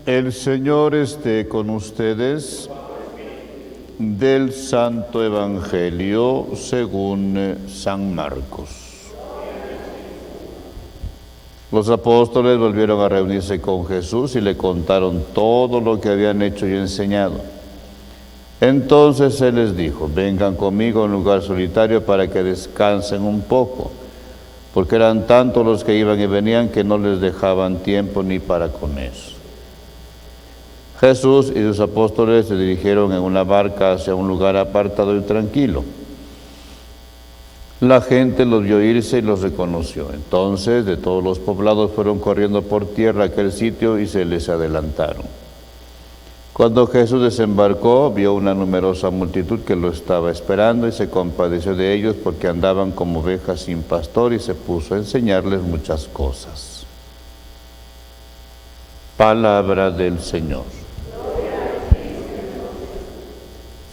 El Señor esté con ustedes. Del Santo Evangelio según San Marcos. Los apóstoles volvieron a reunirse con Jesús y le contaron todo lo que habían hecho y enseñado. Entonces Él les dijo: vengan conmigo a un lugar solitario para que descansen un poco, porque eran tantos los que iban y venían que no les dejaban tiempo ni para comer. Jesús y sus apóstoles se dirigieron en una barca hacia un lugar apartado y tranquilo. La gente los vio irse y los reconoció. Entonces, de todos los poblados fueron corriendo por tierra a aquel sitio y se les adelantaron. Cuando Jesús desembarcó, vio una numerosa multitud que lo estaba esperando y se compadeció de ellos porque andaban como ovejas sin pastor, y se puso a enseñarles muchas cosas. Palabra del Señor.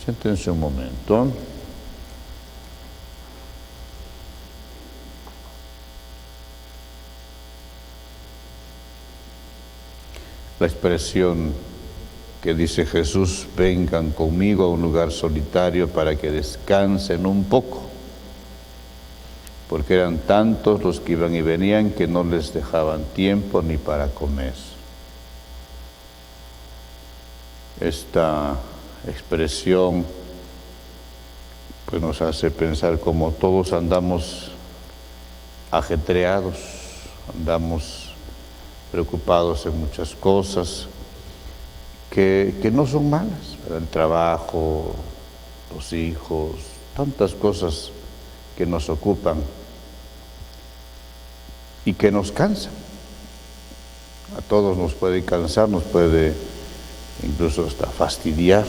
Siéntense un momento. La expresión que dice Jesús: vengan conmigo a un lugar solitario para que descansen un poco, porque eran tantos los que iban y venían que no les dejaban tiempo ni para comer. Esta expresión pues nos hace pensar como todos andamos ajetreados, andamos preocupados en muchas cosas que no son malas, ¿verdad? El trabajo, los hijos, tantas cosas que nos ocupan y que nos cansan. A todos nos puede cansar, nos puede incluso hasta fastidiar.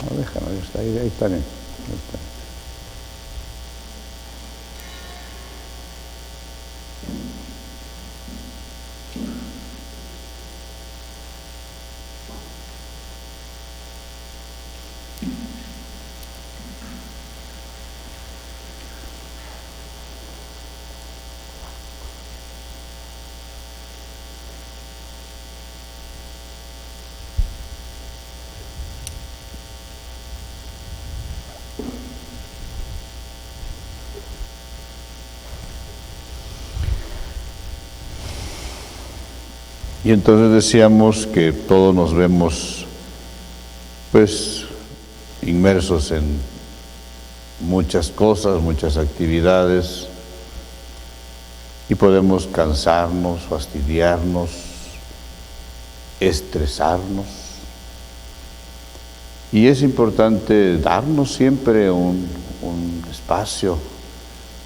No, déjalo, ahí está bien. Ahí está. Y entonces decíamos que todos nos vemos pues inmersos en muchas cosas, muchas actividades, y podemos cansarnos, fastidiarnos, estresarnos. Y es importante darnos siempre un espacio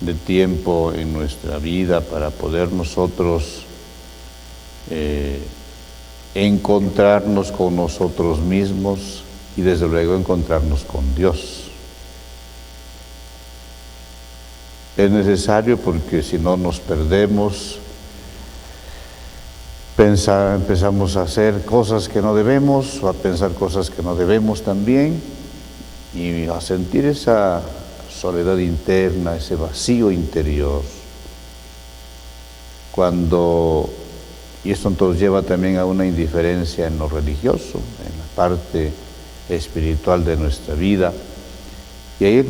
de tiempo en nuestra vida para poder nosotros encontrarnos con nosotros mismos y desde luego encontrarnos con Dios. Es necesario porque si no nos perdemos, empezamos a hacer cosas que no debemos, o a pensar cosas que no debemos también, y a sentir esa soledad interna, ese vacío interior. Y esto nos lleva también a una indiferencia en lo religioso, en la parte espiritual de nuestra vida, y a ir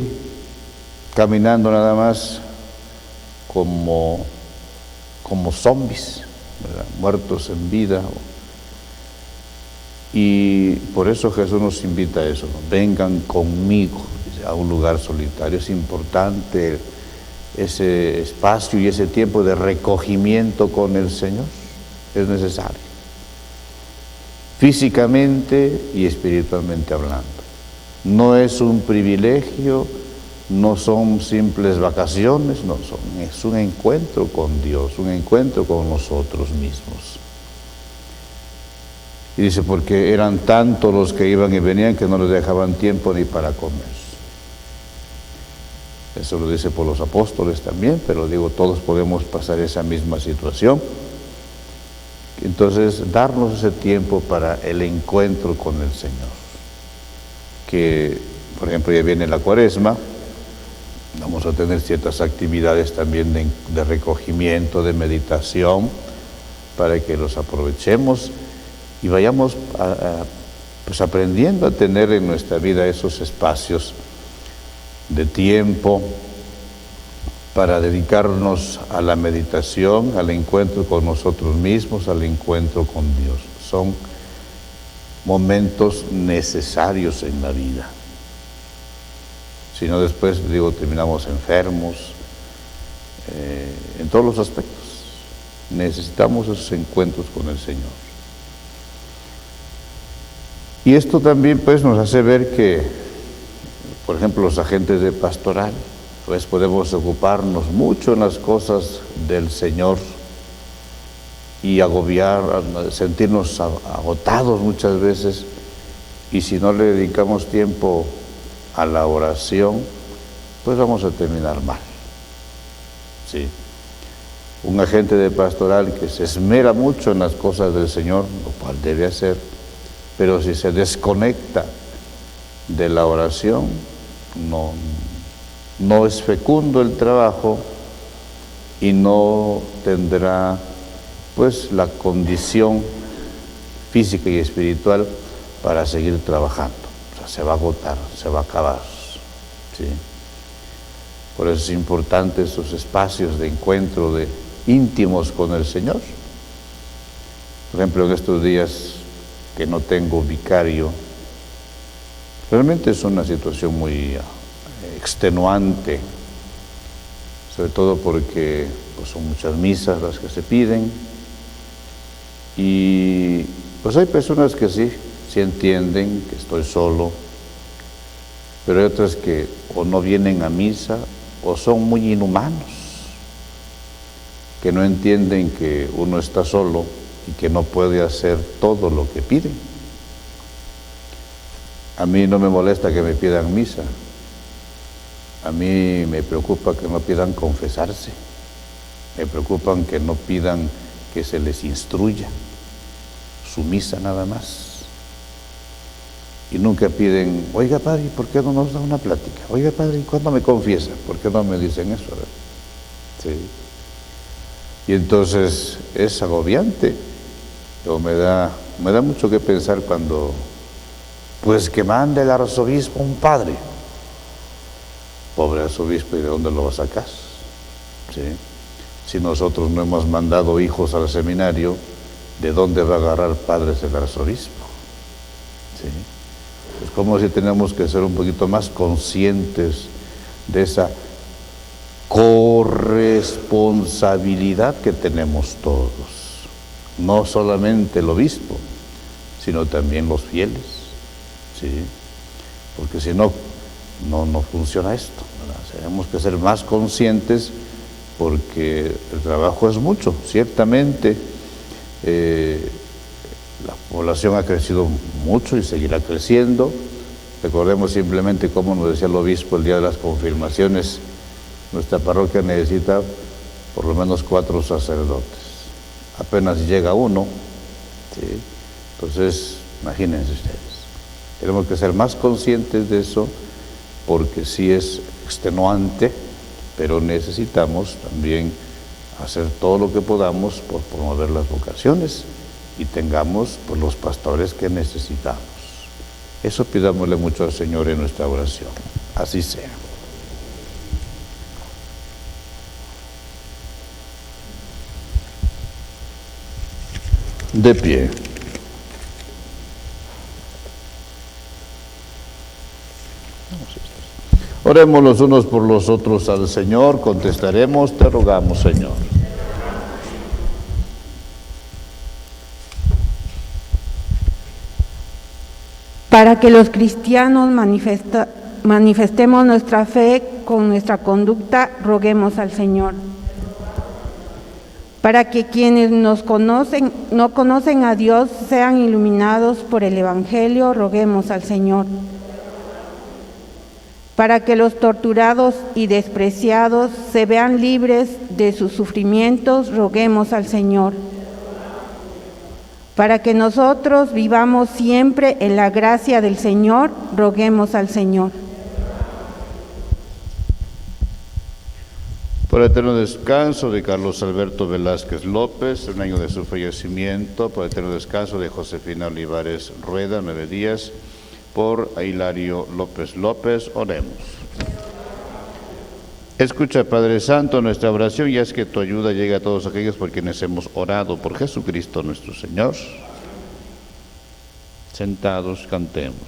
caminando nada más como zombies, ¿verdad? Muertos en vida. Y por eso Jesús nos invita a eso, ¿no? Vengan conmigo a un lugar solitario. Es importante ese espacio y ese tiempo de recogimiento con el Señor. Es necesario, físicamente y espiritualmente hablando. No es un privilegio, no son simples vacaciones, no, es un encuentro con Dios, un encuentro con nosotros mismos. Y dice, porque eran tantos los que iban y venían que no les dejaban tiempo ni para comer. Eso lo dice por los apóstoles también, pero digo, todos podemos pasar esa misma situación. Entonces, darnos ese tiempo para el encuentro con el Señor. Que, por ejemplo, ya viene la Cuaresma, vamos a tener ciertas actividades también de recogimiento, de meditación, para que los aprovechemos y vayamos pues aprendiendo a tener en nuestra vida esos espacios de tiempo para dedicarnos a la meditación, al encuentro con nosotros mismos, al encuentro con Dios. Son momentos necesarios en la vida. Si no, después, digo, terminamos enfermos, en todos los aspectos. Necesitamos esos encuentros con el Señor. Y esto también, pues, nos hace ver que, por ejemplo, los agentes de pastoral, pues podemos ocuparnos mucho en las cosas del Señor y agobiar, sentirnos agotados muchas veces, y si no le dedicamos tiempo a la oración, pues vamos a terminar mal. Sí. Un agente de pastoral que se esmera mucho en las cosas del Señor, lo cual debe hacer, pero si se desconecta de la oración, no es fecundo el trabajo y no tendrá pues la condición física y espiritual para seguir trabajando. O sea, se va a agotar, se va a acabar. ¿Sí? Por eso es importante esos espacios de encuentro de íntimos con el Señor. Por ejemplo, en estos días que no tengo vicario, realmente es una situación muy extenuante, sobre todo porque pues, son muchas misas las que se piden, y pues hay personas que sí entienden que estoy solo, pero hay otras que o no vienen a misa o son muy inhumanos, que no entienden que uno está solo y que no puede hacer todo lo que piden. A mí no me molesta que me pidan misa, a mí me preocupa que no pidan confesarse, me preocupan que no pidan que se les instruya su misa nada más. Y nunca piden, oiga padre, ¿por qué no nos da una plática? Oiga padre, ¿cuándo me confiesa? ¿Por qué no me dicen eso? Sí. Y entonces es agobiante, pero me da mucho que pensar cuando, pues que mande el arzobispo un padre. Pobre arzobispo, ¿y de dónde lo va a sacar? ¿Sí? Si nosotros no hemos mandado hijos al seminario, ¿de dónde va a agarrar padres el arzobispo? ¿Sí? Es como si tenemos que ser un poquito más conscientes de esa corresponsabilidad que tenemos todos, no solamente el obispo, sino también los fieles, ¿sí? Porque si no funciona esto, ¿verdad? Tenemos que ser más conscientes porque el trabajo es mucho, ciertamente. La población ha crecido mucho y seguirá creciendo. Recordemos simplemente cómo nos decía el obispo el día de las confirmaciones, nuestra parroquia necesita por lo menos 4 sacerdotes. Apenas llega uno, ¿sí? Entonces, imagínense ustedes. Tenemos que ser más conscientes de eso porque sí es extenuante, pero necesitamos también hacer todo lo que podamos por promover las vocaciones y tengamos pues, los pastores que necesitamos. Eso pidámosle mucho al Señor en nuestra oración. Así sea. De pie. Oremos los unos por los otros al Señor, contestaremos, te rogamos, Señor. Para que los cristianos manifestemos nuestra fe con nuestra conducta, roguemos al Señor. para que quienes no conocen a Dios sean iluminados por el Evangelio, roguemos al Señor. Para que los torturados y despreciados se vean libres de sus sufrimientos, roguemos al Señor. Para que nosotros vivamos siempre en la gracia del Señor, roguemos al Señor. Por el eterno descanso de Carlos Alberto Velázquez López, un año de su fallecimiento. Por el eterno descanso de Josefina Olivares Rueda, 9 días. Por Hilario López López, oremos. Escucha, Padre Santo, nuestra oración, y haz que tu ayuda llegue a todos aquellos por quienes hemos orado, por Jesucristo nuestro Señor. Sentados, cantemos.